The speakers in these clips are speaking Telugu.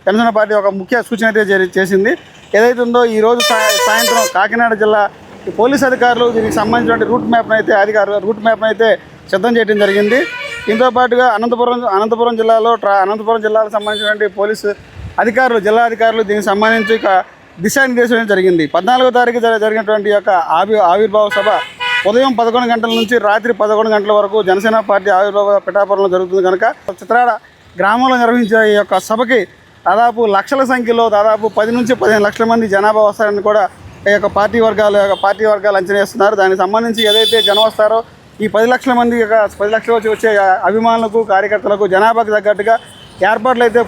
జనసేన పార్టీ ఒక ముఖ్య సూచన అయితే చేసింది. ఏదైతే ఉందో ఈరోజు సాయంత్రం కాకినాడ జిల్లా పోలీస్ అధికారులు దీనికి సంబంధించిన రూట్ మ్యాప్ను అయితే సిద్ధం చేయడం జరిగింది. దీంతో పాటుగా అనంతపురం జిల్లాకు సంబంధించినటువంటి పోలీసు అధికారులు, జిల్లా అధికారులు దీనికి సంబంధించి ఒక దిశానిర్దేశం జరిగింది. 14వ తారీఖు జరిగినటువంటి యొక్క ఆవిర్భావ సభ ఉదయం 11 గంటల నుంచి రాత్రి 11 గంటల వరకు జనసేన పార్టీ ఆవిర్భావ పిఠాపురంలో జరుగుతుంది కనుక చిత్రాడ గ్రామంలో నిర్వహించే ఈ యొక్క సభకి దాదాపు లక్షల సంఖ్యలో దాదాపు 10 నుంచి 15 లక్షల మంది జనాభా వస్తారని కూడా ఈ యొక్క పార్టీ వర్గాలు అంచనా వేస్తున్నారు. దానికి సంబంధించి ఏదైతే జనం వస్తారో ఈ 10 లక్షల మంది 10 లక్షల వచ్చే అభిమానులకు, కార్యకర్తలకు జనాభాకు తగ్గట్టుగా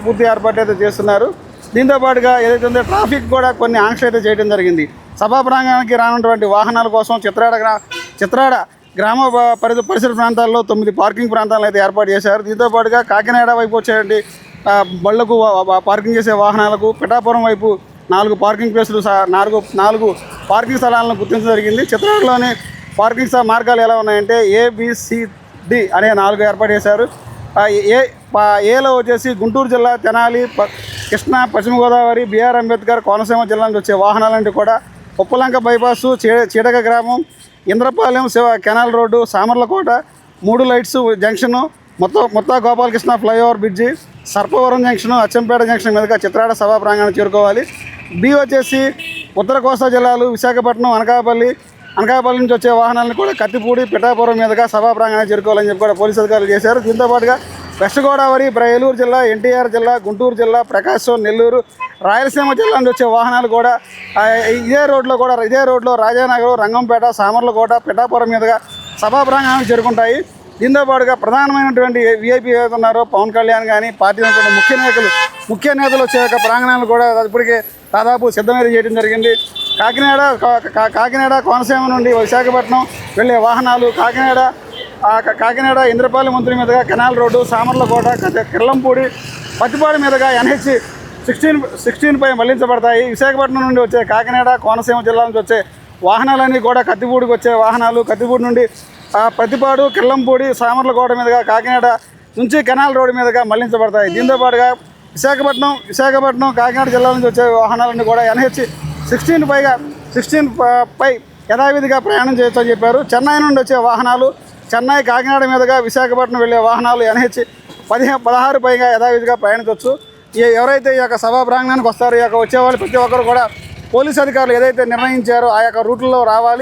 పూర్తి ఏర్పాట్లు అయితే చేస్తున్నారు. దీంతో పాటుగా ఏదైతే ఉందో ట్రాఫిక్ కూడా కొన్ని ఆంక్షలు అయితే చేయడం జరిగింది. సభా ప్రాంగణానికి రానున్నటువంటి వాహనాల కోసం చిత్రాడ గ్రామ పరిసర ప్రాంతాల్లో 9 పార్కింగ్ ప్రాంతాలను అయితే ఏర్పాటు చేశారు. దీంతో పాటుగా కాకినాడ వైపు వచ్చేటువంటి బళ్లకు పార్కింగ్ చేసే వాహనాలకు, పిఠాపురం వైపు 4 పార్కింగ్ ప్లేసులు 4 పార్కింగ్ స్థలాలను గుర్తించడం జరిగింది. చిత్రాడలోని పార్కింగ్ మార్గాలు ఎలా ఉన్నాయంటే ABCD అనే 4 ఏర్పాటు చేశారు. ఏలో వచ్చేసి గుంటూరు జిల్లా, తెనాలి, కృష్ణా, పశ్చిమ గోదావరి, BR అంబేద్కర్, కోనసీమ జిల్లా నుంచి వచ్చే వాహనాలంటే కూడా ఉప్పలంక బైపాసు, చీడక గ్రామం, Indrapalem, canal road, Samarlakota, 3 lights junction, మొత్తం Gopalakrishna flyover bridge, Sarpavaram junction, Achampeta junction మీదుగా చిత్రాడ సభా ప్రాంగణం చేరుకోవాలి. B వచ్చేసి ఉత్తర కోస్తా జిల్లాలు, విశాఖపట్నం, అనకాపల్లి నుంచి వచ్చే వాహనాలను కూడా కత్తిపూడి, పిఠాపురం మీదుగా సభా ప్రాంగణం చేరుకోవాలని చెప్పి కూడా పోలీసు అధికారులు చేశారు. దీంతో పాటుగా వెస్ట్ గోదావరి, ఏలూరు జిల్లా, NTR జిల్లా, గుంటూరు జిల్లా, ప్రకాశం, నెల్లూరు, రాయలసీమ జిల్లా నుంచి వచ్చే వాహనాలు కూడా ఇదే రోడ్లో రాజానగరం, రంగంపేట, సామర్లకోట, పిఠాపురం మీదుగా సభా ప్రాంగణానికి చేరుకుంటాయి. దీంతో పాటుగా ప్రధానమైనటువంటి VIP ఏదైతే ఉన్నారో పవన్ కళ్యాణ్ కానీ పార్టీ ముఖ్య నేతలు వచ్చే యొక్క ప్రాంగణాలు కూడా ఇప్పటికే దాదాపు సిద్ధమైతే చేయడం జరిగింది. కాకినాడ కోనసీమ నుండి విశాఖపట్నం వెళ్ళే వాహనాలు కాకినాడ ఇంద్రపాలెం మంత్రి మీదుగా కెనాల్ రోడ్డు, సామర్లకోట, కిర్లంపూడి, పత్తిపాడు మీదుగా NH 16 పై మళ్లించబడతాయి. విశాఖపట్నం నుండి వచ్చే కాకినాడ, కోనసీమ జిల్లా నుంచి వచ్చే వాహనాలన్నీ కూడా కత్తిపూడికి వచ్చే వాహనాలు, కత్తిపూడి నుండి పత్తిపాడు, కిర్లంపూడి, సామర్లకోట మీదుగా కాకినాడ నుంచి కెనాల్ రోడ్డు మీదుగా మళ్లించబడతాయి. దీంతో పాటుగా విశాఖపట్నం, కాకినాడ జిల్లా నుంచి వచ్చే వాహనాలన్నీ కూడా NH 16 పై యథావిధిగా ప్రయాణం చేయొచ్చని చెప్పారు. చెన్నై నుండి వచ్చే వాహనాలు, చెన్నై, కాకినాడ మీదుగా విశాఖపట్నం వెళ్ళే వాహనాలు NH 16 పైగా యథావిధిగా ప్రయాణించవచ్చు. ఎవరైతే ఈ యొక్క సభా ప్రాంగణానికి వస్తారో ఈ యొక్క వచ్చేవాళ్ళు ప్రతి ఒక్కరు కూడా పోలీసు అధికారులు ఏదైతే నిర్ణయించారో ఆ యొక్క రూట్లలో రావాలి.